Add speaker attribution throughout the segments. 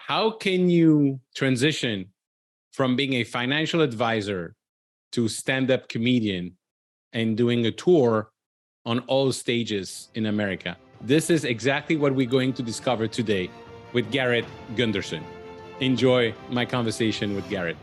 Speaker 1: how can you transition from being a financial advisor to stand-up comedian and doing a tour on all stages in America? This is exactly what we're going to discover today with Garrett Gunderson. Enjoy my conversation with Garrett.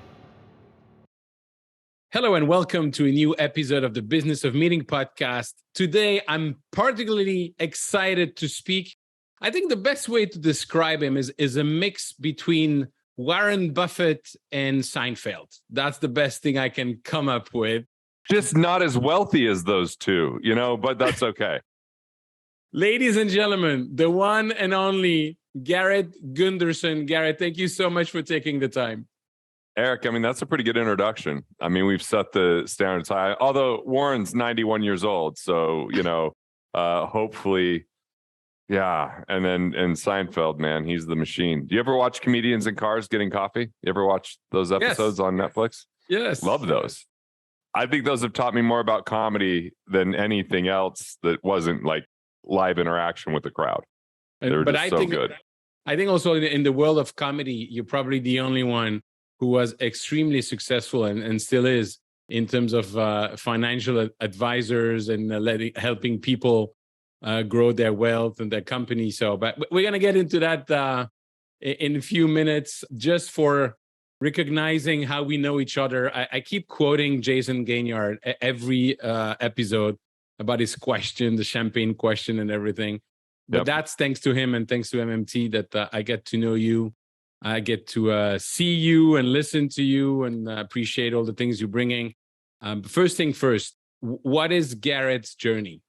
Speaker 1: Hello and welcome to a new episode of the Business of Meeting podcast. Today, I'm particularly excited to speak. I think the best way to describe him is a mix between Warren Buffett and Seinfeld. That's the best thing I can come up with.
Speaker 2: Just not as wealthy as those two, but that's okay.
Speaker 1: Ladies and gentlemen, the one and only Garrett Gunderson. Garrett, thank you so much for taking the time.
Speaker 2: Eric, that's a pretty good introduction. We've set the standards high, although Warren's 91 years old. So, hopefully, yeah. And Seinfeld, man, he's the machine. Do you ever watch Comedians in Cars Getting Coffee? You ever watch those episodes on Netflix?
Speaker 1: Yes.
Speaker 2: Love those. I think those have taught me more about comedy than anything else that wasn't like live interaction with the crowd. They're just so good.
Speaker 1: I think also in the world of comedy, you're probably the only one who was extremely successful and still is in terms of financial advisors and helping people grow their wealth and their company. But we're going to get into that in a few minutes. Just for recognizing how we know each other, I keep quoting Jason Gaignard every episode about his question, the champagne question and everything. But That's thanks to him and thanks to MMT that I get to know you. I get to see you and listen to you and appreciate all the things you're bringing. First thing first, what is Garrett's journey?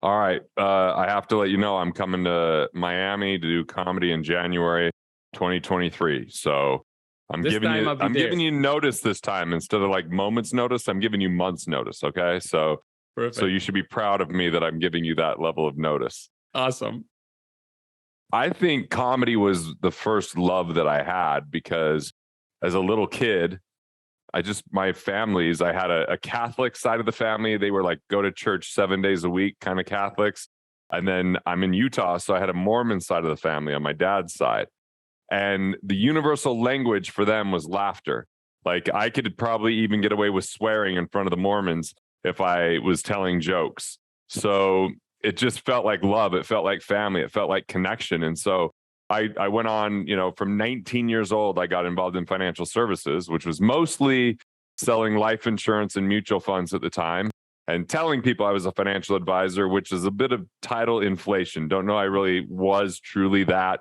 Speaker 2: All right. I have to let you know I'm coming to Miami to do comedy in January 2023. So I'm giving you notice this time. Instead of like moments notice, I'm giving you months notice. Okay. So
Speaker 1: perfect.
Speaker 2: So you should be proud of me that I'm giving you that level of notice.
Speaker 1: Awesome.
Speaker 2: I think comedy was the first love that I had because as a little kid, I had a Catholic side of the family. They were like go to church 7 days a week kind of Catholics. And then I'm in Utah, so I had a Mormon side of the family on my dad's side. And the universal language for them was laughter. Like I could probably even get away with swearing in front of the Mormons if I was telling jokes. So it just felt like love. It felt like family. It felt like connection. And so I went on, from 19 years old, I got involved in financial services, which was mostly selling life insurance and mutual funds at the time and telling people I was a financial advisor, which is a bit of title inflation. Don't know I really was truly that.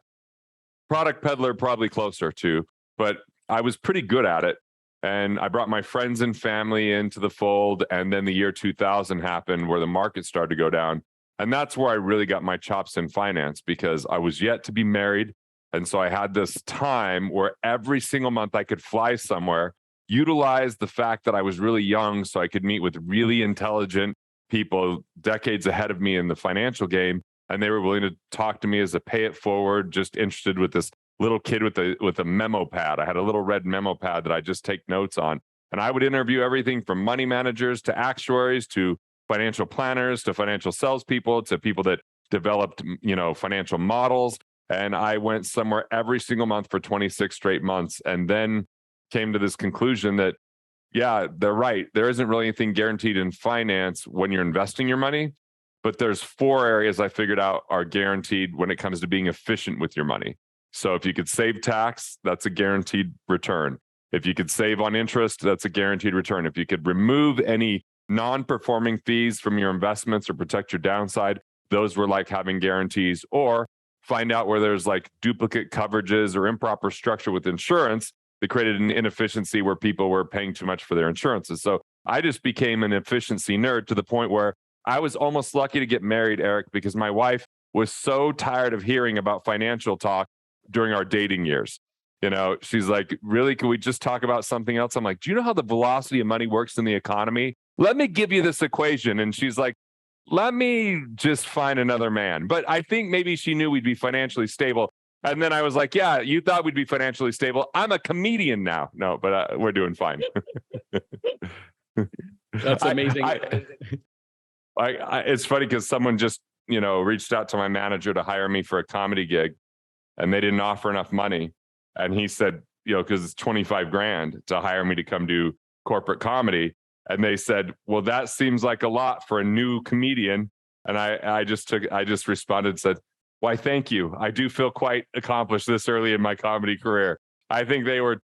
Speaker 2: Product peddler, probably closer to, but I was pretty good at it. And I brought my friends and family into the fold. And then the year 2000 happened where the market started to go down. And that's where I really got my chops in finance because I was yet to be married. And so I had this time where every single month I could fly somewhere, utilize the fact that I was really young so I could meet with really intelligent people decades ahead of me in the financial game. And they were willing to talk to me as a pay it forward, just interested with this little kid with a memo pad. I had a little red memo pad that I just take notes on. And I would interview everything from money managers to actuaries to financial planners to financial salespeople to people that developed, financial models. And I went somewhere every single month for 26 straight months and then came to this conclusion that, yeah, they're right. There isn't really anything guaranteed in finance when you're investing your money. But there's 4 areas I figured out are guaranteed when it comes to being efficient with your money. So if you could save tax, that's a guaranteed return. If you could save on interest, that's a guaranteed return. If you could remove any non-performing fees from your investments or protect your downside, those were like having guarantees. Or find out where there's like duplicate coverages or improper structure with insurance that created an inefficiency where people were paying too much for their insurances. So I just became an efficiency nerd to the point where I was almost lucky to get married, Eric, because my wife was so tired of hearing about financial talk during our dating years. She's like, really, can we just talk about something else? I'm like, do you know how the velocity of money works in the economy? Let me give you this equation. And she's like, let me just find another man. But I think maybe she knew we'd be financially stable. And then I was like, yeah, you thought we'd be financially stable. I'm a comedian now. No, but we're doing fine.
Speaker 1: That's amazing.
Speaker 2: It's funny because someone just, reached out to my manager to hire me for a comedy gig. and they didn't offer enough money. And he said, because it's 25 grand to hire me to come do corporate comedy. And they said, well, that seems like a lot for a new comedian. And I just responded and said, why, thank you. I do feel quite accomplished this early in my comedy career. I think they were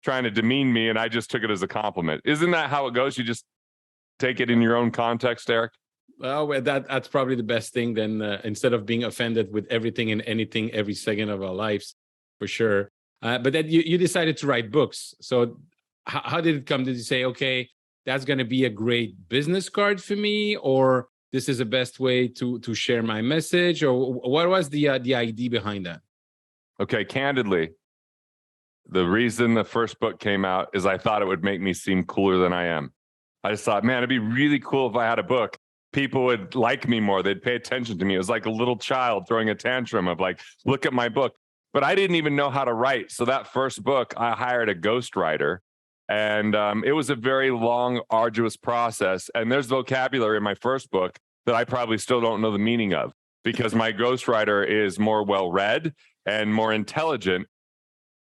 Speaker 2: trying to demean me, and I just took it as a compliment. Isn't that how it goes? You just take it in your own context, Eric?
Speaker 1: Well, that's probably the best thing then, instead of being offended with everything and anything every second of our lives, for sure. But then you decided to write books. So how did it come? Did you say, okay, that's going to be a great business card for me, or this is the best way to share my message, or what was the idea behind that?
Speaker 2: Okay, candidly, the reason the first book came out is I thought it would make me seem cooler than I am. I just thought, man, it'd be really cool if I had a book. People would like me more. They'd pay attention to me. It was like a little child throwing a tantrum of like, look at my book. But I didn't even know how to write. So that first book, I hired a ghostwriter. And it was a very long, arduous process. And there's vocabulary in my first book that I probably still don't know the meaning of, because my ghostwriter is more well-read and more intelligent.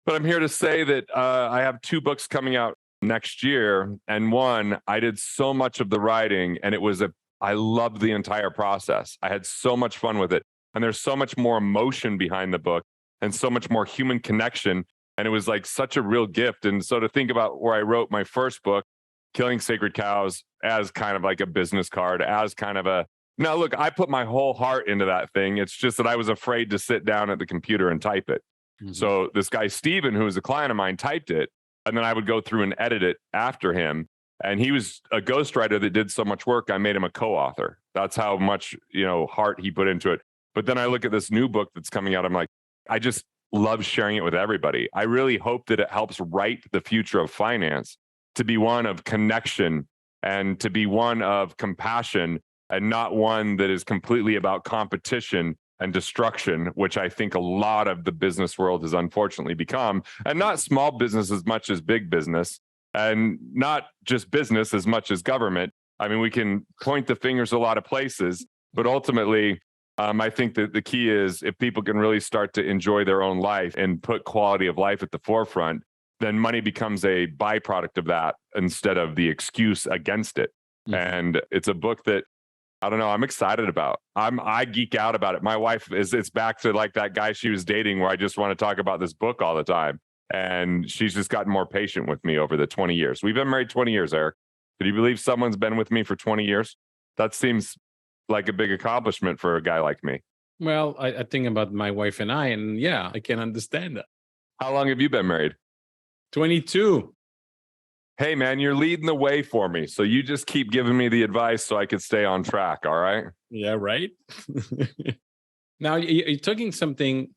Speaker 2: But I'm here to say that I have 2 books coming out next year. And one, I did so much of the writing, and I loved the entire process. I had so much fun with it. And there's so much more emotion behind the book and so much more human connection. And it was like such a real gift. And so to think about where I wrote my first book, Killing Sacred Cows, as kind of like a business card, as kind of now look, I put my whole heart into that thing. It's just that I was afraid to sit down at the computer and type it. Mm-hmm. So this guy, Steven, who was a client of mine, typed it, and then I would go through and edit it after him. And he was a ghostwriter that did so much work, I made him a co-author. That's how much, heart he put into it. But then I look at this new book that's coming out. I'm like, I just love sharing it with everybody. I really hope that it helps write the future of finance to be one of connection and to be one of compassion, and not one that is completely about competition and destruction, which I think a lot of the business world has unfortunately become. And not small business as much as big business, and not just business as much as government. I mean, we can point the fingers a lot of places, but ultimately, I think that the key is if people can really start to enjoy their own life and put quality of life at the forefront, then money becomes a byproduct of that instead of the excuse against it. Mm-hmm. And it's a book that, I don't know, I'm excited about. I geek out about it. My wife it's back to like that guy she was dating where I just want to talk about this book all the time. And she's just gotten more patient with me over the 20 years. We've been married 20 years, Eric. Could you believe someone's been with me for 20 years? That seems like a big accomplishment for a guy like me.
Speaker 1: Well, I think about my wife and and yeah, I can understand that.
Speaker 2: How long have you been married?
Speaker 1: 22.
Speaker 2: Hey, man, you're leading the way for me. So you just keep giving me the advice so I could stay on track. All right.
Speaker 1: Yeah, right. Now, you're talking something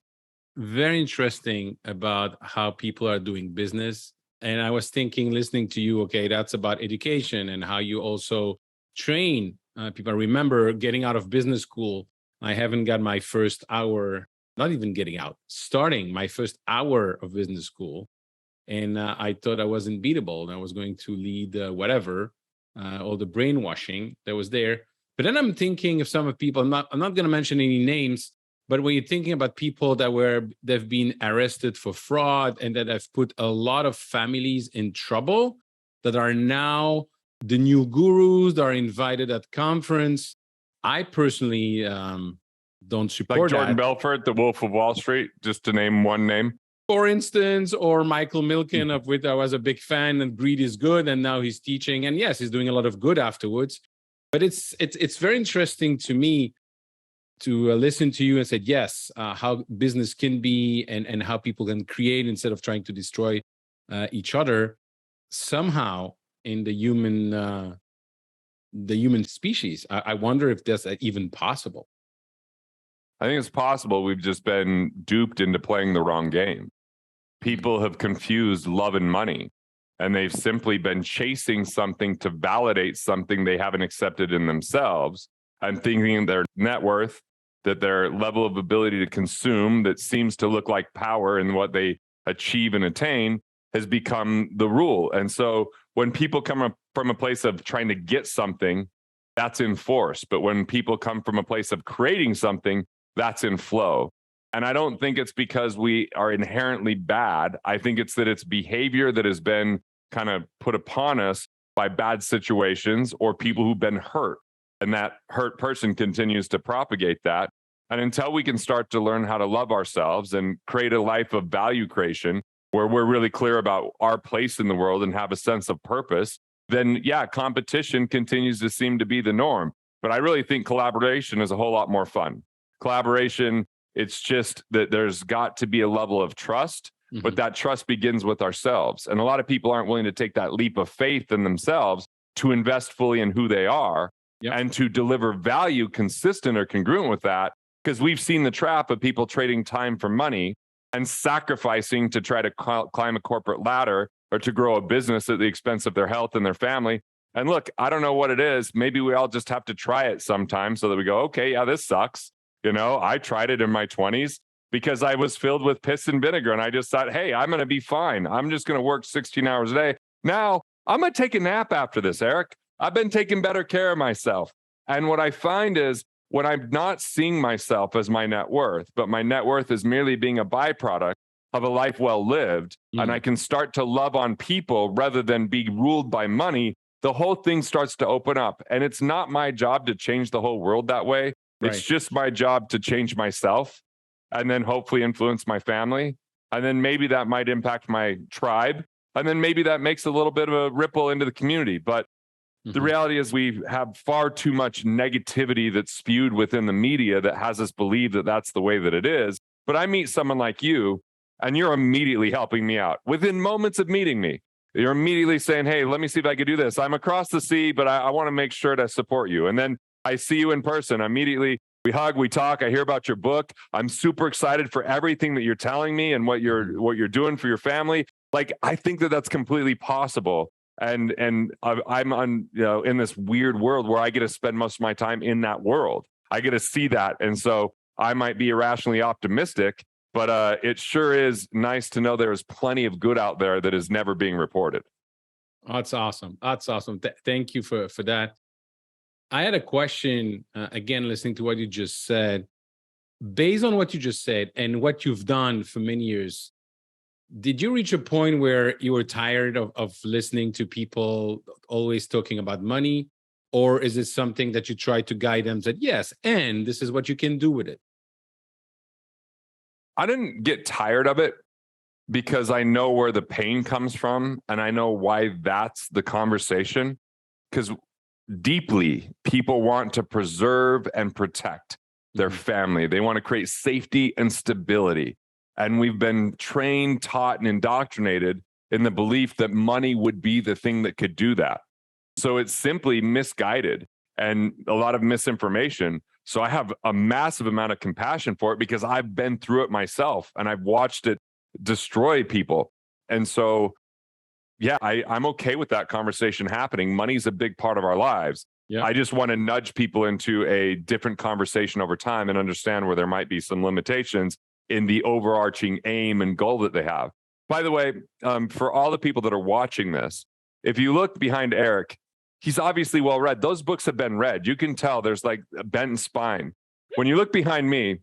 Speaker 1: very interesting about how people are doing business. And I was thinking, listening to you, okay, that's about education and how you also train people. I remember getting out of business school. I haven't got my first hour, not even getting out, starting my first hour of business school. And I thought I was unbeatable and I was going to lead whatever, all the brainwashing that was there. But then I'm thinking of some of people, I'm not going to mention any names, but when you're thinking about people they've been arrested for fraud and that have put a lot of families in trouble, that are now the new gurus that are invited at conference, I personally don't support
Speaker 2: like Jordan
Speaker 1: that.
Speaker 2: Belfort, the Wolf of Wall Street, just to name one name.
Speaker 1: For instance, or Michael Milken, of which I was a big fan, and Greed is Good, and now he's teaching, and yes, he's doing a lot of good afterwards. But it's very interesting to me to listen to you and say, yes, how business can be and how people can create instead of trying to destroy each other somehow in the human species. I wonder if that's even possible.
Speaker 2: I think it's possible. We've just been duped into playing the wrong game. People have confused love and money, and they've simply been chasing something to validate something they haven't accepted in themselves, and thinking their net worth, that their level of ability to consume that seems to look like power in what they achieve and attain has become the rule. And so when people come up from a place of trying to get something, that's in force. But when people come from a place of creating something, that's in flow. And I don't think it's because we are inherently bad. I think it's that it's behavior that has been kind of put upon us by bad situations or people who've been hurt. And that hurt person continues to propagate that. And until we can start to learn how to love ourselves and create a life of value creation where we're really clear about our place in the world and have a sense of purpose, then yeah, competition continues to seem to be the norm. But I really think collaboration is a whole lot more fun. Collaboration, it's just that there's got to be a level of trust, but that trust begins with ourselves. And a lot of people aren't willing to take that leap of faith in themselves to invest fully in who they are and to deliver value consistent or congruent with that. Because we've seen the trap of people trading time for money and sacrificing to try to climb a corporate ladder or to grow a business at the expense of their health and their family. And look, I don't know what it is. Maybe we all just have to try it sometime so that we go, okay, yeah, this sucks. You know, I tried it in my 20s because I was filled with piss and vinegar. And I just thought, hey, I'm going to be fine. I'm just going to work 16 hours a day. Now I'm going to take a nap after this, Eric. I've been taking better care of myself. And what I find is when I'm not seeing myself as my net worth, but my net worth is merely being a byproduct of a life well lived, and I can start to love on people rather than be ruled by money, the whole thing starts to open up. And it's not my job to change the whole world that way. Right. It's just my job to change myself and then hopefully influence my family. And then maybe that might impact my tribe. And then maybe that makes a little bit of a ripple into the community. But the reality is we have far too much negativity that's spewed within the media that has us believe that that's the way that it is. But I meet someone like you, and you're immediately helping me out. Within moments of meeting me, you're immediately saying, hey, let me see if I could do this. I'm across the sea, but I want to make sure to support you. And then I see you in person. Immediately, we hug, we talk. I hear about your book. I'm super excited for everything that you're telling me and what you're doing for your family. Like, I think that that's completely possible. And I'm on, in this weird world where I get to spend most of my time in that world. I get to see that. And so I might be irrationally optimistic, but it sure is nice to know there's plenty of good out there that is never being reported.
Speaker 1: That's awesome. That's awesome. Thank you for that. I had a question, again, listening to what you just said. Based on what you just said and what you've done for many years, did you reach a point where you were tired of listening to people always talking about money? Or is it something that you try to guide them that, yes, and this is what you can do with it?
Speaker 2: I didn't get tired of it because I know where the pain comes from and I know why that's the conversation. Because deeply, people want to preserve and protect their family. They want to create safety and stability. And we've been trained, taught, and indoctrinated in the belief that money would be the thing that could do that. So it's simply misguided and a lot of misinformation. So I have a massive amount of compassion for it because I've been through it myself and I've watched it destroy people. And so, yeah, I'm okay with that conversation happening. Money's a big part of our lives. Yeah. I just want to nudge people into a different conversation over time and understand where there might be some limitations in the overarching aim and goal that they have. By the way, for all the people that are watching this, if you look behind Eric, he's obviously well read. Those books have been read. You can tell there's like a bent spine. When you look behind me,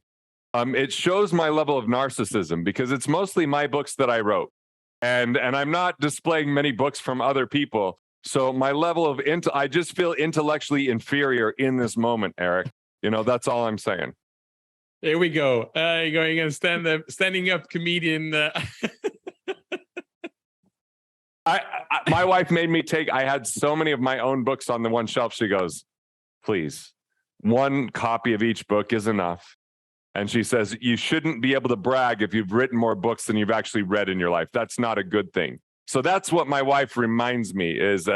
Speaker 2: it shows my level of narcissism because it's mostly my books that I wrote. And I'm not displaying many books from other people. So my level of I just feel intellectually inferior in this moment, Eric. That's all I'm saying.
Speaker 1: Here we go. You're going and standing up comedian.
Speaker 2: My wife made me I had so many of my own books on the one shelf. She goes, please, one copy of each book is enough. And she says, you shouldn't be able to brag if you've written more books than you've actually read in your life. That's not a good thing. So that's what my wife reminds me is,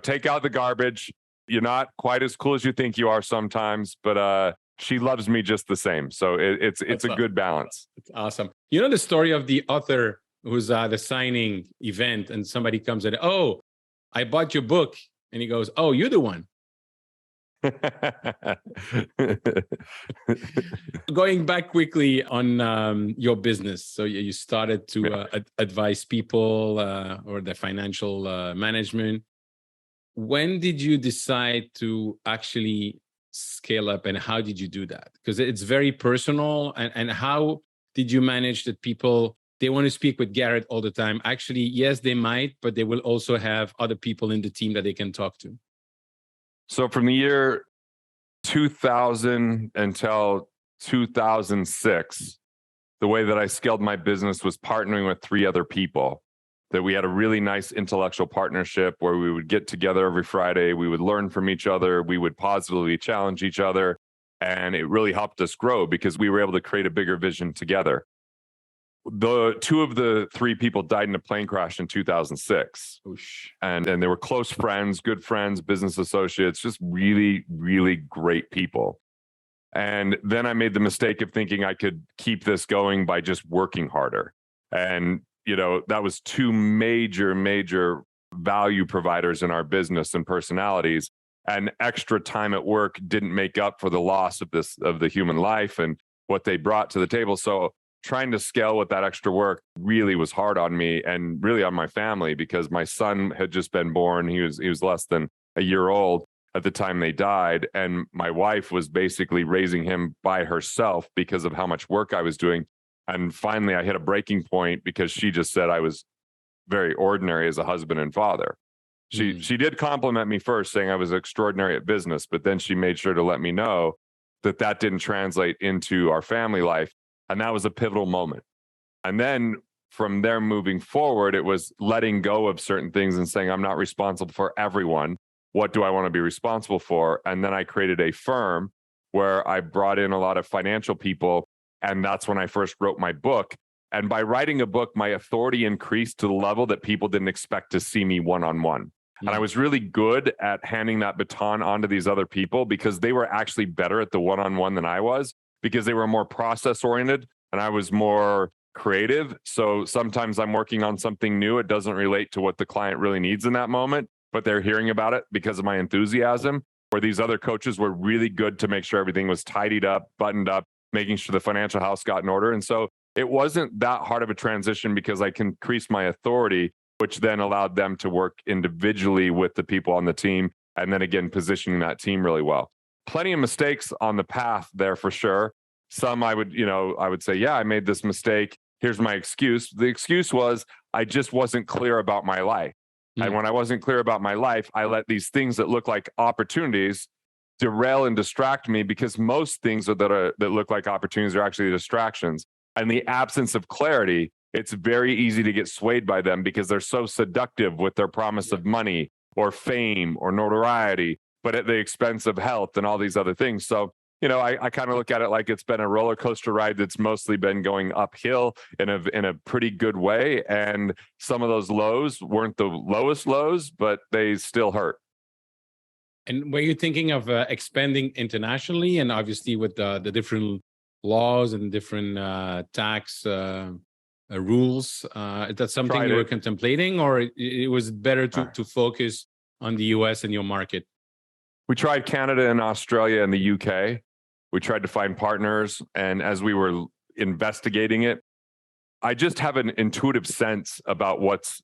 Speaker 2: take out the garbage. You're not quite as cool as you think you are sometimes, but she loves me just the same. So it's a good balance.
Speaker 1: It's awesome. You know the story of the author who's the signing event and somebody comes in, oh, I bought your book. And he goes, oh, you're the one. Going back quickly on your business. So you started to advise people or the financial management. When did you decide to actually scale up, and how did you do that? Because it's very personal. And how did you manage that people, they want to speak with Garrett all the time? Actually, yes, they might, but they will also have other people in the team that they can talk to.
Speaker 2: So from the year 2000 until 2006, the way that I scaled my business was partnering with 3 other people. That we had a really nice intellectual partnership where we would get together every Friday. We would learn from each other. We would positively challenge each other. And it really helped us grow because we were able to create a bigger vision together. The 2 of the 3 people died in a plane crash in 2006.
Speaker 1: Oosh.
Speaker 2: And they were close friends, good friends, business associates, just really, really great people. And then I made the mistake of thinking I could keep this going by just working harder. And, that was 2 major value providers in our business and personalities. And extra time at work didn't make up for the loss of the human life and what they brought to the table. So trying to scale with that extra work really was hard on me and really on my family, because my son had just been born. He was less than a year old at the time they died. And my wife was basically raising him by herself because of how much work I was doing. And finally, I hit a breaking point because she just said I was very ordinary as a husband and father. She did compliment me first, saying I was extraordinary at business, but then she made sure to let me know that didn't translate into our family life. And that was a pivotal moment. And then from there moving forward, it was letting go of certain things and saying, I'm not responsible for everyone. What do I want to be responsible for? And then I created a firm where I brought in a lot of financial people. And that's when I first wrote my book. And by writing a book, my authority increased to the level that people didn't expect to see me one-on-one. And I was really good at handing that baton onto these other people because they were actually better at the one-on-one than I was, because they were more process-oriented and I was more creative. So sometimes I'm working on something new. It doesn't relate to what the client really needs in that moment, but they're hearing about it because of my enthusiasm. Where these other coaches were really good to make sure everything was tidied up, buttoned up, making sure the financial house got in order. And so it wasn't that hard of a transition because I can increase my authority, which then allowed them to work individually with the people on the team. And then again, positioning that team really well. Plenty of mistakes on the path there for sure. Some I would say, yeah, I made this mistake. Here's my excuse. The excuse was I just wasn't clear about my life. And when I wasn't clear about my life, I let these things that look like opportunities derail and distract me, because most things that look like opportunities are actually distractions. And the absence of clarity, it's very easy to get swayed by them because they're so seductive with their promise of money or fame or notoriety, but at the expense of health and all these other things. So, I kind of look at it like it's been a roller coaster ride that's mostly been going uphill in a pretty good way. And some of those lows weren't the lowest lows, but they still hurt.
Speaker 1: And were you thinking of expanding internationally, and obviously with the different laws and different tax rules? Is that something you were contemplating, or it was better to focus on the US and your market?
Speaker 2: We tried Canada and Australia and the UK. We tried to find partners. And as we were investigating it, I just have an intuitive sense about what's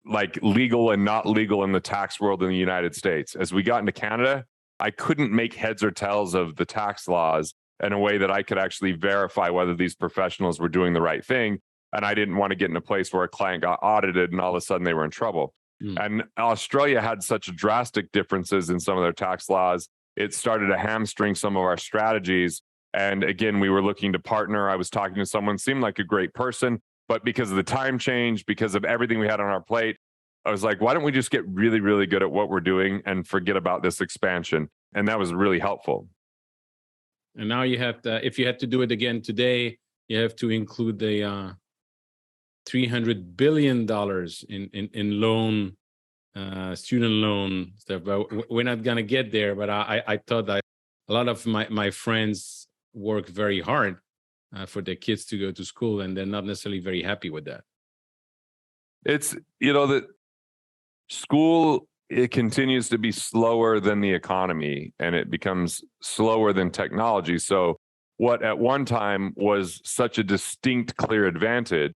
Speaker 2: like legal and not legal in the tax world in the United States. As we got into Canada, I couldn't make heads or tails of the tax laws in a way that I could actually verify whether these professionals were doing the right thing. And I didn't want to get in a place where a client got audited and all of a sudden they were in trouble. And Australia had such drastic differences in some of their tax laws. It started to hamstring some of our strategies. And again, we were looking to partner. I was talking to someone, seemed like a great person, but because of the time change, because of everything we had on our plate, I was like, why don't we just get really, really good at what we're doing and forget about this expansion? And that was really helpful.
Speaker 1: And now you have to, if you had to do it again today, you have to include the $300 billion in loan, student loan stuff. But we're not going to get there. But I thought that a lot of my friends work very hard for their kids to go to school, and they're not necessarily very happy with that.
Speaker 2: It's, that school, it continues to be slower than the economy, and it becomes slower than technology. So what at one time was such a distinct, clear advantage,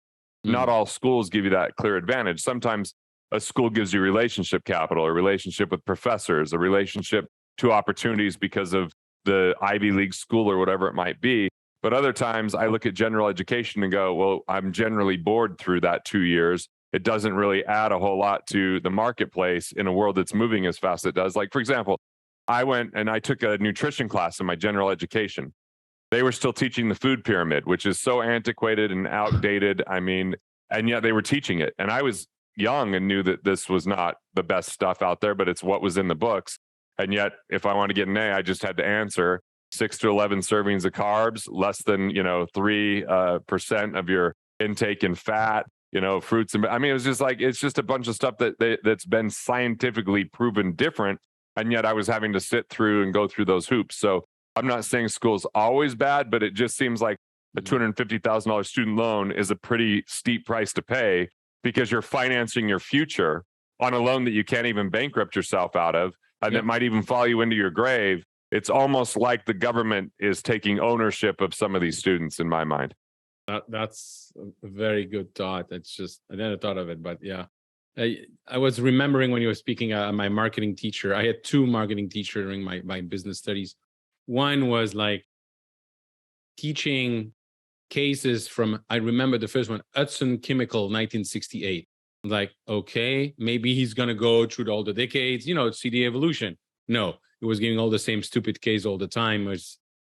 Speaker 2: not all schools give you that clear advantage. Sometimes a school gives you relationship capital, a relationship with professors, a relationship to opportunities because of the Ivy League school or whatever it might be. But other times I look at general education and go, well, I'm generally bored through that 2 years. It doesn't really add a whole lot to the marketplace in a world that's moving as fast as it does. Like, for example, I went and I took a nutrition class in my general education. They were still teaching the food pyramid, which is so antiquated and outdated. I mean, and yet they were teaching it. And I was young and knew that this was not the best stuff out there, but it's what was in the books. And yet, if I want to get an A, I just had to answer 6 to 11 servings of carbs, less than 3% of your intake in fat, fruits. And I mean, it was just like, it's just a bunch of stuff that's been scientifically proven different. And yet I was having to sit through and go through those hoops. So I'm not saying school's always bad, but it just seems like a $250,000 student loan is a pretty steep price to pay because you're financing your future on a loan that you can't even bankrupt yourself out of, and that might even follow you into your grave. It's almost like the government is taking ownership of some of these students, in my mind.
Speaker 1: That's a very good thought. It's just, I never thought of it, but yeah. I was remembering when you were speaking, my marketing teacher, I had 2 marketing teachers during my business studies. One was like teaching cases from, I remember the first one, Hudson Chemical, 1968. Like, okay, maybe he's going to go through all the decades, see the evolution. No, it was giving all the same stupid case all the time.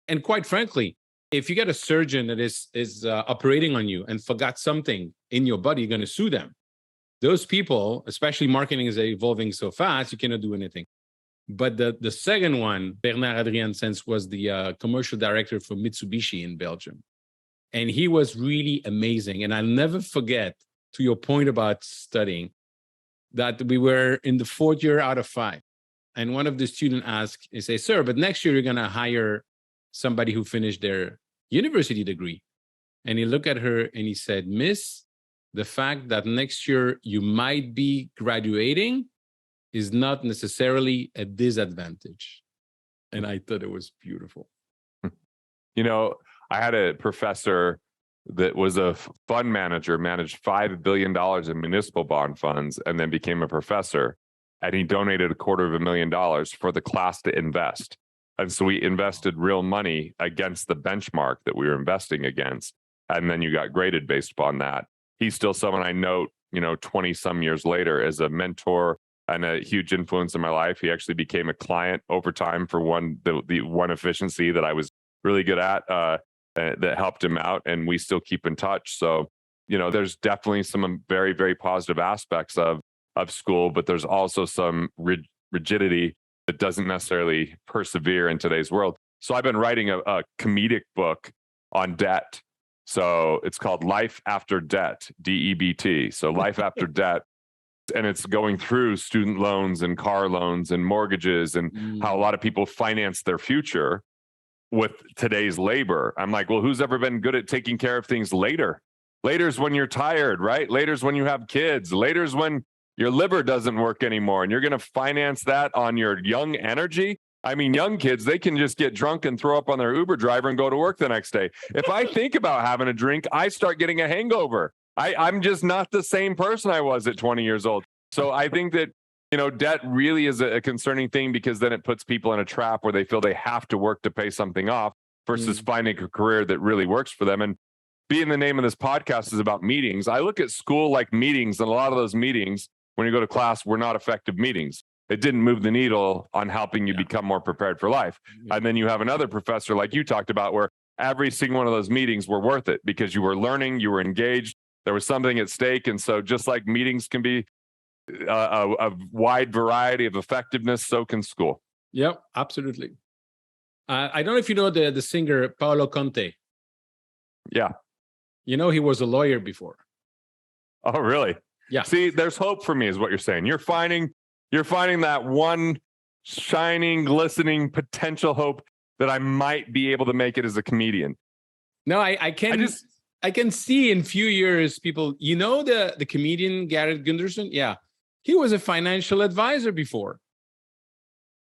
Speaker 1: And quite frankly, if you get a surgeon that is operating on you and forgot something in your body, you're going to sue them. Those people, especially marketing is evolving so fast, you cannot do anything. But the second one, Bernard Adrien Sens, was the commercial director for Mitsubishi in Belgium. And he was really amazing. And I'll never forget, to your point about studying, that we were in the 4th year out of 5. And one of the students asked, he said, sir, but next year you're going to hire somebody who finished their university degree. And he looked at her and he said, Miss, the fact that next year you might be graduating is not necessarily a disadvantage. And I thought it was beautiful.
Speaker 2: I had a professor that was a fund manager, managed $5 billion in municipal bond funds, and then became a professor. And he donated $250,000 for the class to invest. And so we invested real money against the benchmark that we were investing against. And then you got graded based upon that. He's still someone I note, 20 some years later as a mentor and a huge influence in my life. He actually became a client over time for the one efficiency that I was really good at that helped him out. And we still keep in touch. So, there's definitely some very, very positive aspects of school, but there's also some rigidity that doesn't necessarily persevere in today's world. So I've been writing a comedic book on debt. So it's called Life After Debt, DEBT. So Life After Debt. And it's going through student loans and car loans and mortgages and how a lot of people finance their future with today's labor. I'm like, well, who's ever been good at taking care of things later? Later's when you're tired, right? Later's when you have kids. Later's when your liver doesn't work anymore. And you're going to finance that on your young energy. I mean, young kids, they can just get drunk and throw up on their Uber driver and go to work the next day. If I think about having a drink, I start getting a hangover. I'm just not the same person I was at 20 years old. So I think that, debt really is a concerning thing, because then it puts people in a trap where they feel they have to work to pay something off versus finding a career that really works for them. And being the name of this podcast is about meetings. I look at school like meetings, and a lot of those meetings, when you go to class, were not effective meetings. It didn't move the needle on helping you become more prepared for life. And then you have another professor like you talked about, where every single one of those meetings were worth it because you were learning, you were engaged, there was something at stake. And so just like meetings can be a wide variety of effectiveness, so can school.
Speaker 1: Yep, absolutely. I don't know if you know the singer Paolo Conte.
Speaker 2: Yeah.
Speaker 1: He was a lawyer before.
Speaker 2: Oh, really?
Speaker 1: Yeah.
Speaker 2: See, there's hope for me is what you're saying. You're finding that one shining, glistening potential hope that I might be able to make it as a comedian.
Speaker 1: No, I can see in few years people, the comedian Garrett Gunderson? Yeah. He was a financial advisor before.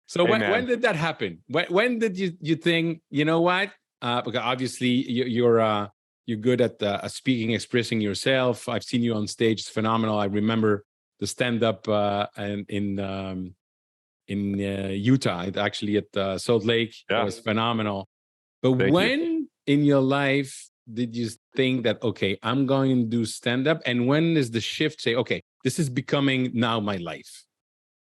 Speaker 1: So when did that happen? When did you think, you know what? Because obviously you're good at speaking, expressing yourself. I've seen you on stage; it's phenomenal. I remember the stand-up in Utah, actually at Salt Lake.
Speaker 2: Yeah.
Speaker 1: It was phenomenal. But
Speaker 2: Thank
Speaker 1: when in your life did you think that, okay, I'm going to do stand-up? And when is the shift say, okay, this is becoming now my life?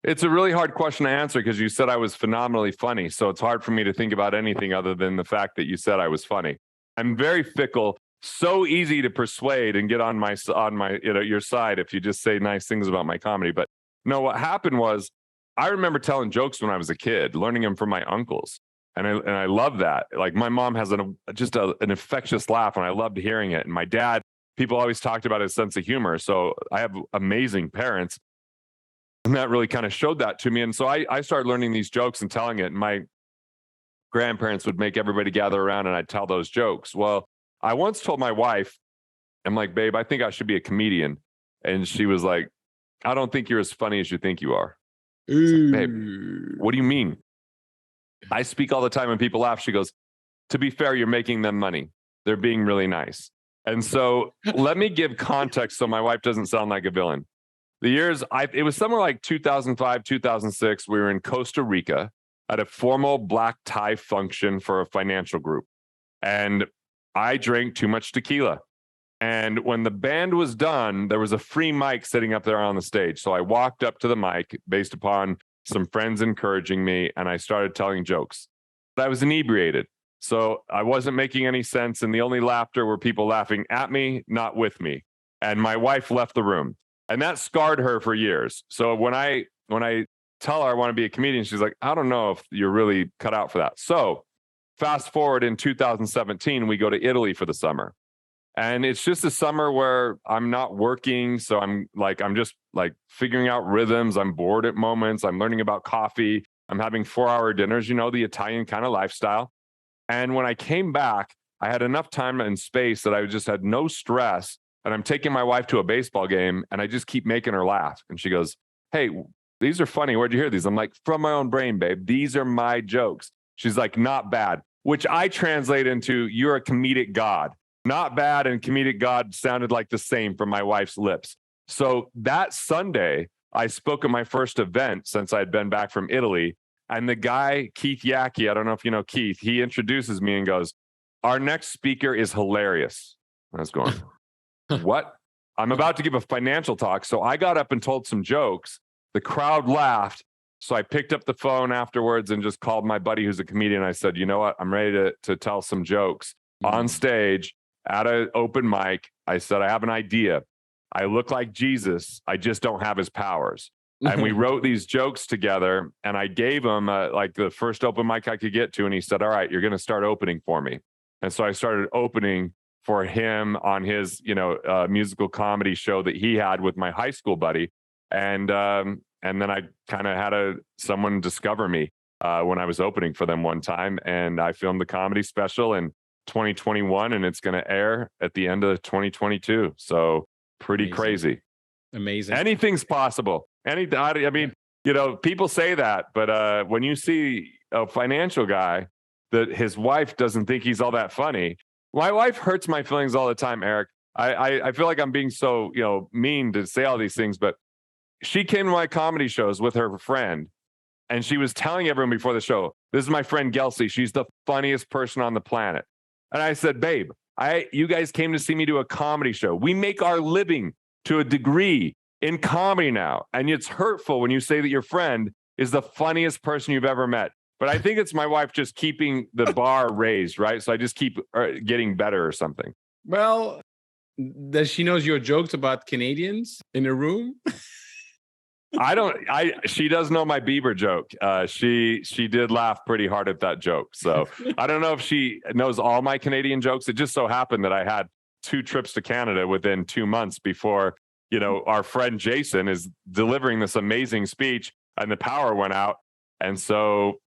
Speaker 2: It's a really hard question to answer because you said I was phenomenally funny. So it's hard for me to think about anything other than the fact that you said I was funny. I'm very fickle, so easy to persuade and get on my your side if you just say nice things about my comedy. But no, what happened was I remember telling jokes when I was a kid, learning them from my uncles. And I love that. Like my mom has an infectious laugh and I loved hearing it. And my dad, people always talked about his sense of humor. So I have amazing parents. And that really kind of showed that to me. And so I started learning these jokes and telling it. And my grandparents would make everybody gather around and I'd tell those jokes. Well, I once told my wife, I'm like, babe, I think I should be a comedian. And she was like, I don't think you're as funny as you think you are. Like, babe, what do you mean? I speak all the time and people laugh. She goes, to be fair, you're making them money. They're being really nice. And so let me give context so my wife doesn't sound like a villain. It was somewhere like 2005, 2006. We were in Costa Rica at a formal black tie function for a financial group. And I drank too much tequila. And when the band was done, there was a free mic sitting up there on the stage. So I walked up to the mic based upon some friends encouraging me, and I started telling jokes. But I was inebriated. So I wasn't making any sense. And the only laughter were people laughing at me, not with me. And my wife left the room. And that scarred her for years. So when I tell her I want to be a comedian, she's like, I don't know if you're really cut out for that. So fast forward in 2017, we go to Italy for the summer. And it's just a summer where I'm not working. So I'm just figuring out rhythms. I'm bored at moments. I'm learning about coffee. I'm having 4-hour dinners, the Italian kind of lifestyle. And when I came back, I had enough time and space that I just had no stress. And I'm taking my wife to a baseball game and I just keep making her laugh. And she goes, hey, these are funny. Where'd you hear these? I'm like, from my own brain, babe. These are my jokes. She's like, not bad, which I translate into, you're a comedic god. Not bad and comedic god sounded like the same from my wife's lips. So that Sunday, I spoke at my first event since I'd been back from Italy. And the guy, Keith Yackey, I don't know if you know Keith, he introduces me and goes, our next speaker is hilarious. I was going, what? I'm about to give a financial talk. So I got up and told some jokes. The crowd laughed. So I picked up the phone afterwards and just called my buddy who's a comedian. I said, you know what? I'm ready to tell some jokes on stage at an open mic. I said, I have an idea. I look like Jesus. I just don't have his powers. And we wrote these jokes together and I gave him the first open mic I could get to. And he said, all right, you're going to start opening for me. And so I started opening for him on his, musical comedy show that he had with my high school buddy. And then I kind of had someone discover me when I was opening for them one time. And I filmed the comedy special in 2021 and it's going to air at the end of 2022. So pretty crazy.
Speaker 1: Amazing.
Speaker 2: Anything's possible. People say that, but when you see a financial guy that his wife doesn't think he's all that funny, my wife hurts my feelings all the time, Eric. I feel like I'm being so, mean to say all these things, but she came to my comedy shows with her friend and she was telling everyone before the show, this is my friend Gelsey. She's the funniest person on the planet. And I said, babe, you guys came to see me do a comedy show. We make our living to a degree in comedy now. And it's hurtful when you say that your friend is the funniest person you've ever met. But I think it's my wife just keeping the bar raised, right? So I just keep getting better or something.
Speaker 1: Well, does she knows your jokes about Canadians in a room?
Speaker 2: She does know my Bieber joke. She did laugh pretty hard at that joke. So I don't know if she knows all my Canadian jokes. It just so happened that I had 2 trips to Canada within 2 months before, our friend Jason is delivering this amazing speech and the power went out. And so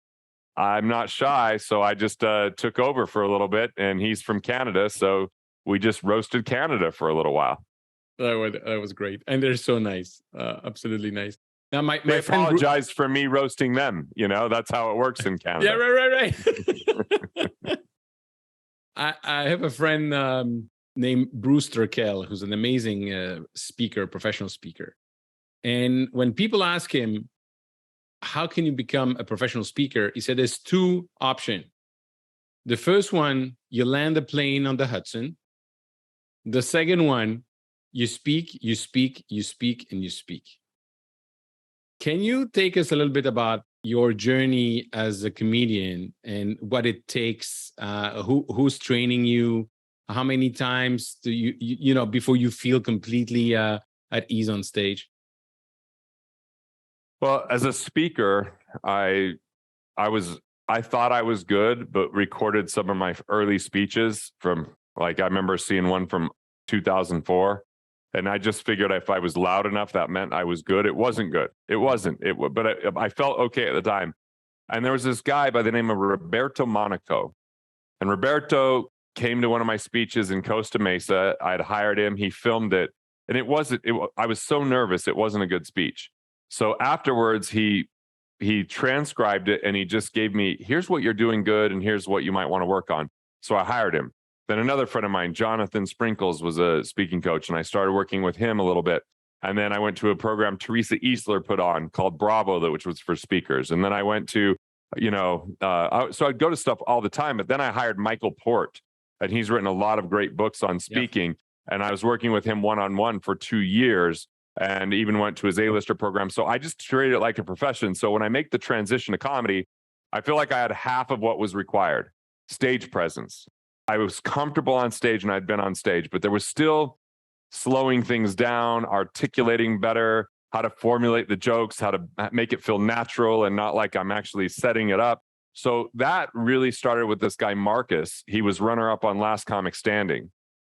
Speaker 2: I'm not shy. So I just took over for a little bit and he's from Canada. So we just roasted Canada for a little while.
Speaker 1: That was great. And they're so nice. Absolutely nice. Now, my
Speaker 2: they
Speaker 1: friend
Speaker 2: apologized for me roasting them. That's how it works in Canada.
Speaker 1: Yeah, right. I have a friend named Bruce Turkel, who's an amazing speaker, professional speaker. And when people ask him, how can you become a professional speaker? He said there's two options. The first one, you land a plane on the Hudson. The second one, you speak, you speak, you speak, and you speak. Can you take us a little bit about your journey as a comedian and what it takes? Who's training you? How many times do you before you feel completely at ease on stage?
Speaker 2: Well, as a speaker, I thought I was good, but recorded some of my early speeches from, like, I remember seeing one from 2004. And I just figured if I was loud enough, that meant I was good. It wasn't good. It wasn't. But I felt okay at the time. And there was this guy by the name of Roberto Monaco. And Roberto came to one of my speeches in Costa Mesa. I had hired him. He filmed it. And I was so nervous. It wasn't a good speech. So afterwards, he transcribed it and he just gave me, here's what you're doing good and here's what you might want to work on. So I hired him. Then another friend of mine, Jonathan Sprinkles, was a speaking coach, and I started working with him a little bit. And then I went to a program Teresa Eastler put on called Bravo, which was for speakers. And then I went to, so I'd go to stuff all the time. But then I hired Michael Port, and he's written a lot of great books on speaking. Yep. And I was working with him one-on-one for 2 years, and even went to his A-lister program. So I just treated it like a profession. So when I make the transition to comedy, I feel like I had half of what was required: stage presence. I was comfortable on stage and I'd been on stage, but there was still slowing things down, articulating better, how to formulate the jokes, how to make it feel natural and not like I'm actually setting it up. So that really started with this guy, Marcus. He was runner-up on Last Comic Standing.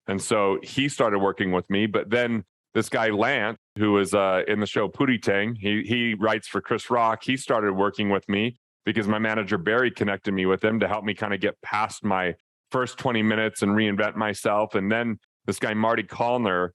Speaker 2: And so he started working with me. But then this guy, Lance, who was in the show Pootie Tang, he writes for Chris Rock. He started working with me because my manager, Barry, connected me with him to help me kind of get past my first 20 minutes and reinvent myself. And then this guy, Marty Callner,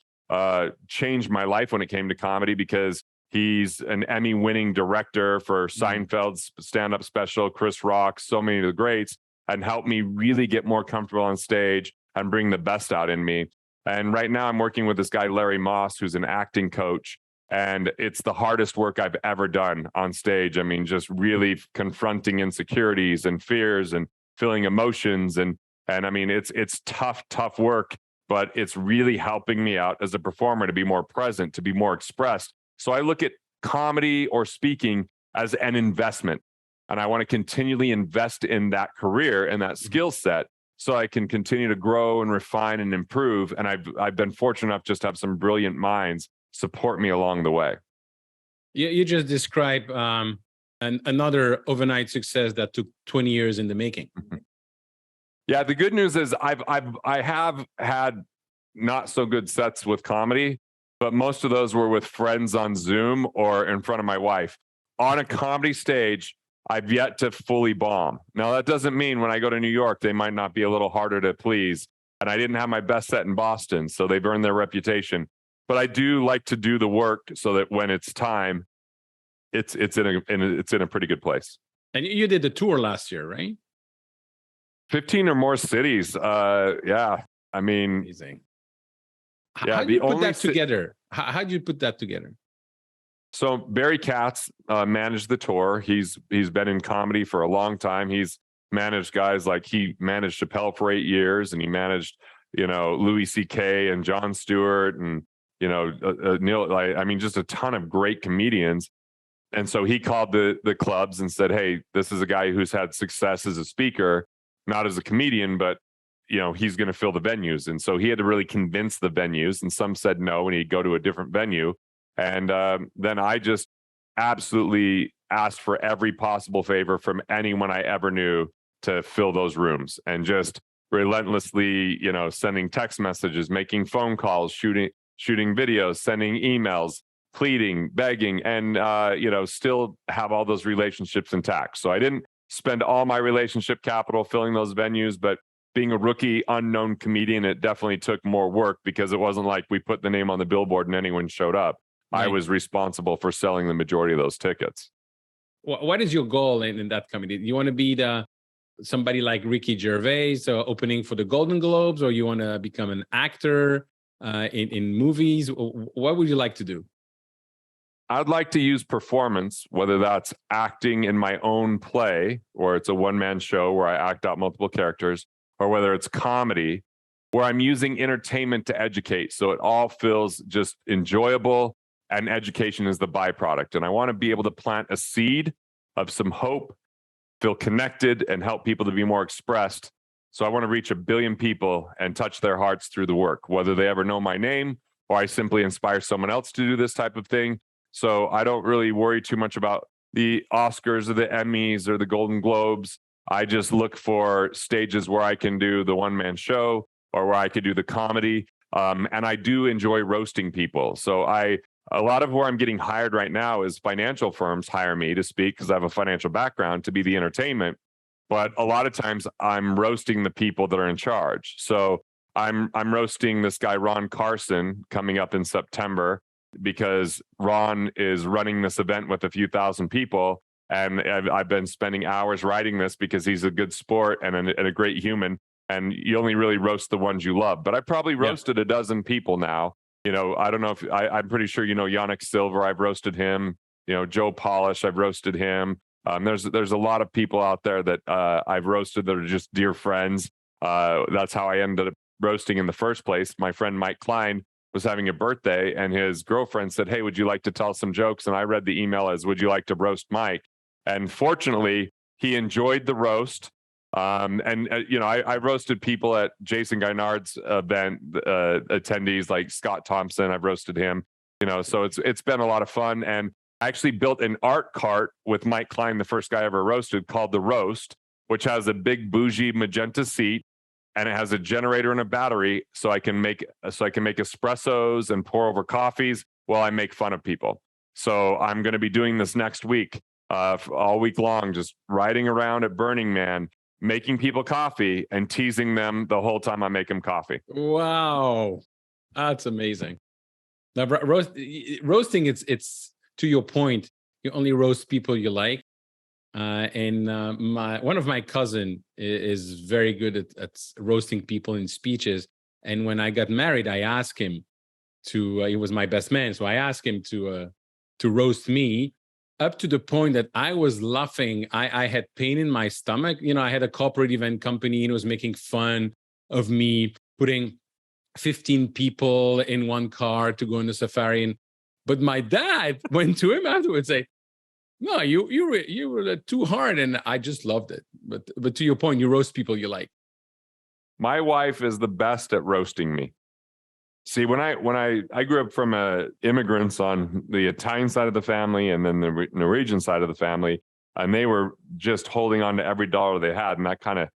Speaker 2: changed my life when it came to comedy because he's an Emmy-winning director for Seinfeld's stand-up special, Chris Rock, so many of the greats, and helped me really get more comfortable on stage and bring the best out in me. And right now I'm working with this guy, Larry Moss, who's an acting coach. And it's the hardest work I've ever done on stage. I mean, just really confronting insecurities and fears and feeling emotions. And I mean, it's tough work, but it's really helping me out as a performer to be more present, to be more expressed. So I look at comedy or speaking as an investment, and I want to continually invest in that career and that skill set so I can continue to grow and refine and improve. And I've been fortunate enough just to have some brilliant minds support me along the way.
Speaker 1: You just described another overnight success that took 20 years in the making.
Speaker 2: Yeah, the good news is I have had not so good sets with comedy, but most of those were with friends on Zoom or in front of my wife. On a comedy stage, I've yet to fully bomb. Now, that doesn't mean when I go to New York, they might not be a little harder to please. And I didn't have my best set in Boston, so they've earned their reputation. But I do like to do the work so that when it's time, it's in a pretty good place.
Speaker 1: And you did the tour last year, right?
Speaker 2: 15 or more cities. Yeah. I mean,
Speaker 1: amazing. How do you put that together? How do you put that together?
Speaker 2: So Barry Katz managed the tour. He's been in comedy for a long time. He's managed guys like he managed Chappelle for 8 years, and he managed, Louis C.K. and Jon Stewart and, Neil. I mean, just a ton of great comedians. And so he called the clubs and said, hey, this is a guy who's had success as a speaker, not as a comedian, but he's going to fill the venues. And so he had to really convince the venues, and some said no, and he'd go to a different venue. And then I just absolutely asked for every possible favor from anyone I ever knew to fill those rooms, and just relentlessly, sending text messages, making phone calls, shooting videos, sending emails, pleading, begging, and, still have all those relationships intact. So I didn't spend all my relationship capital filling those venues, but being a rookie, unknown comedian, it definitely took more work because it wasn't like we put the name on the billboard and anyone showed up. Right. I was responsible for selling the majority of those tickets.
Speaker 1: What is your goal in that comedy? You want to be somebody like Ricky Gervais, opening for the Golden Globes, or you want to become an actor in movies? What would you like to do?
Speaker 2: I'd like to use performance, whether that's acting in my own play, or it's a one-man show where I act out multiple characters, or whether it's comedy, where I'm using entertainment to educate. So it all feels just enjoyable, and education is the byproduct. And I want to be able to plant a seed of some hope, feel connected, and help people to be more expressed. So I want to reach 1 billion people and touch their hearts through the work, whether they ever know my name or I simply inspire someone else to do this type of thing. So I don't really worry too much about the Oscars or the Emmys or the Golden Globes. I just look for stages where I can do the one-man show or where I could do the comedy. And I do enjoy roasting people. So a lot of where I'm getting hired right now is financial firms hire me to speak because I have a financial background to be the entertainment. But a lot of times I'm roasting the people that are in charge. So I'm roasting this guy, Ron Carson, coming up in September, because Ron is running this event with a few thousand people. And I've been spending hours writing this because he's a good sport and a great human. And you only really roast the ones you love. But I probably roasted a dozen people now. You know, I don't know if I'm pretty sure, you know, Yannick Silver, I've roasted him. You know, Joe Polish, I've roasted him. There's a lot of people out there that I've roasted that are just dear friends. That's how I ended up roasting in the first place. My friend Mike Klein was having a birthday and his girlfriend said, "Hey, would you like to tell some jokes?" And I read the email as, "Would you like to roast Mike?" And fortunately, he enjoyed the roast. You know, I roasted people at Jason Guynard's event, attendees like Scott Thompson. I've roasted him, you know, so it's been a lot of fun. And I actually built an art cart with Mike Klein, the first guy I ever roasted, called The Roast, which has a big bougie magenta seat and it has a generator and a battery, so I can make espressos and pour over coffees while I make fun of people. So I'm going to be doing this next week, all week long, just riding around at Burning Man, making people coffee and teasing them the whole time I make them coffee.
Speaker 1: Wow, that's amazing. Now, roasting, it's to your point. You only roast people you like. One of my cousin is very good at roasting people in speeches. And when I got married, I asked him to. He was my best man, so I asked him to roast me, up to the point that I was laughing. I had pain in my stomach. You know, I had a corporate event company and it was making fun of me putting 15 people in one car to go on the safari. But my dad went to him afterwards and say, "No, you were too hard," and I just loved it. But to your point, you roast people you like.
Speaker 2: My wife is the best at roasting me. See, when I grew up from immigrants on the Italian side of the family and then the Norwegian side of the family, and they were just holding on to every dollar they had, and that kind of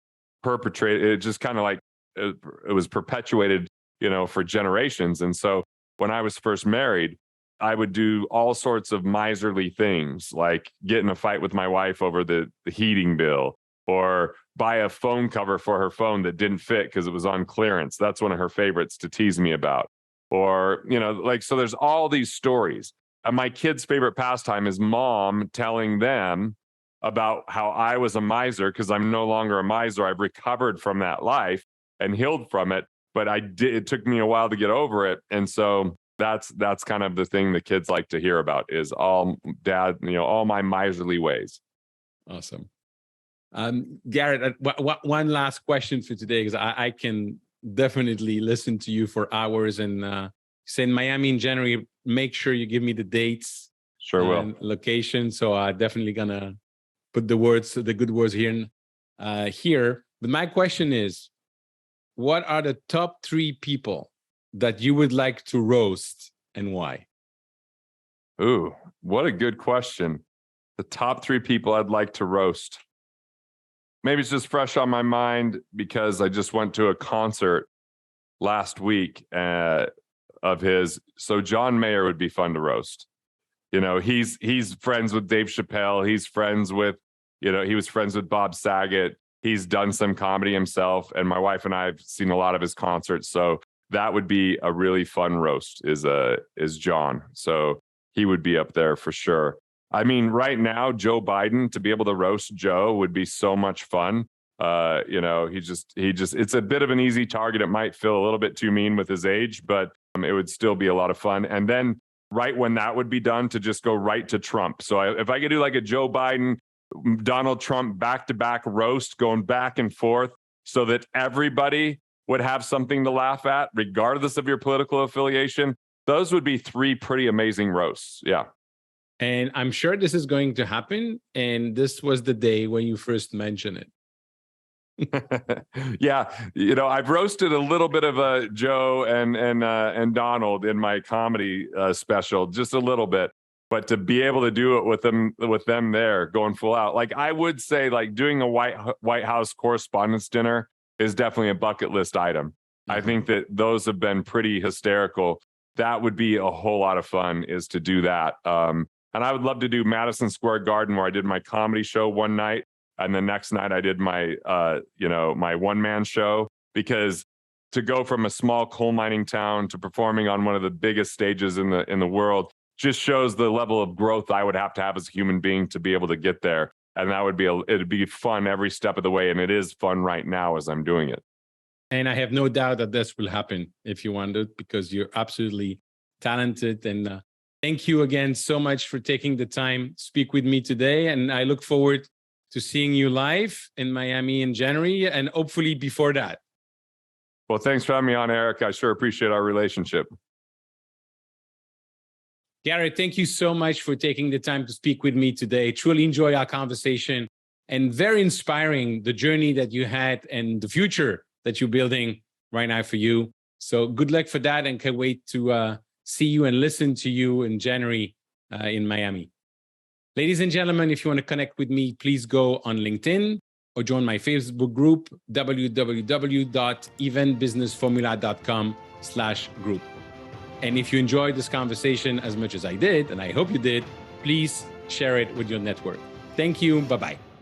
Speaker 2: perpetrated. It just kind of like it was perpetuated, you know, for generations. And so when I was first married, I would do all sorts of miserly things, like get in a fight with my wife over the heating bill, or buy a phone cover for her phone that didn't fit because it was on clearance. That's one of her favorites to tease me about. Or, you know, like, so there's all these stories. And my kids' favorite pastime is mom telling them about how I was a miser because I'm no longer a miser. I've recovered from that life and healed from it. But it took me a while to get over it. And so that's kind of the thing the kids like to hear about is all dad, you know, all my miserly ways.
Speaker 1: Awesome. Garrett, one last question for today, because I can definitely listen to you for hours. And say in Miami in January, make sure you give me the dates.
Speaker 2: Sure will.
Speaker 1: Location. So I'm definitely gonna put the good words here. But my question is, what are the top 3 people that you would like to roast and why?
Speaker 2: Ooh, what a good question. The top 3 people I'd like to roast. Maybe it's just fresh on my mind because I just went to a concert last week of his. So John Mayer would be fun to roast. You know, he's friends with Dave Chappelle. He's friends with, you know, he was friends with Bob Saget. He's done some comedy himself. And my wife and I have seen a lot of his concerts. So that would be a really fun roast is John. So he would be up there for sure. I mean, right now, Joe Biden, to be able to roast Joe would be so much fun. You know, he just, it's a bit of an easy target. It might feel a little bit too mean with his age, but it would still be a lot of fun. And then right when that would be done to just go right to Trump. So if I could do like a Joe Biden, Donald Trump back-to-back roast going back and forth so that everybody would have something to laugh at, regardless of your political affiliation, those would be 3 pretty amazing roasts. Yeah.
Speaker 1: And I'm sure this is going to happen. And this was the day when you first mentioned it.
Speaker 2: Yeah, I've roasted a little bit of Joe and Donald in my comedy special, just a little bit. But to be able to do it with them there going full out, like I would say, like doing a White House Correspondents' Dinner is definitely a bucket list item. Mm-hmm. I think that those have been pretty hysterical. That would be a whole lot of fun, is to do that. And I would love to do Madison Square Garden, where I did my comedy show one night, and the next night I did my my one-man show, because to go from a small coal mining town to performing on one of the biggest stages in the world just shows the level of growth I would have to have as a human being to be able to get there. And that would be it'd be fun every step of the way. And it is fun right now as I'm doing it.
Speaker 1: And I have no doubt that this will happen if you want it, because you're absolutely talented. And thank you again so much for taking the time to speak with me today. And I look forward to seeing you live in Miami in January, and hopefully before that.
Speaker 2: Well, thanks for having me on, Eric. I sure appreciate our relationship.
Speaker 1: Garrett, thank you so much for taking the time to speak with me today. Truly enjoy our conversation, and very inspiring, the journey that you had and the future that you're building right now for you. So good luck for that, and can't wait to see you and listen to you in January in Miami. Ladies and gentlemen, if you want to connect with me, please go on LinkedIn or join my Facebook group, www.eventbusinessformula.com/group. And if you enjoyed this conversation as much as I did, and I hope you did, please share it with your network. Thank you. Bye-bye.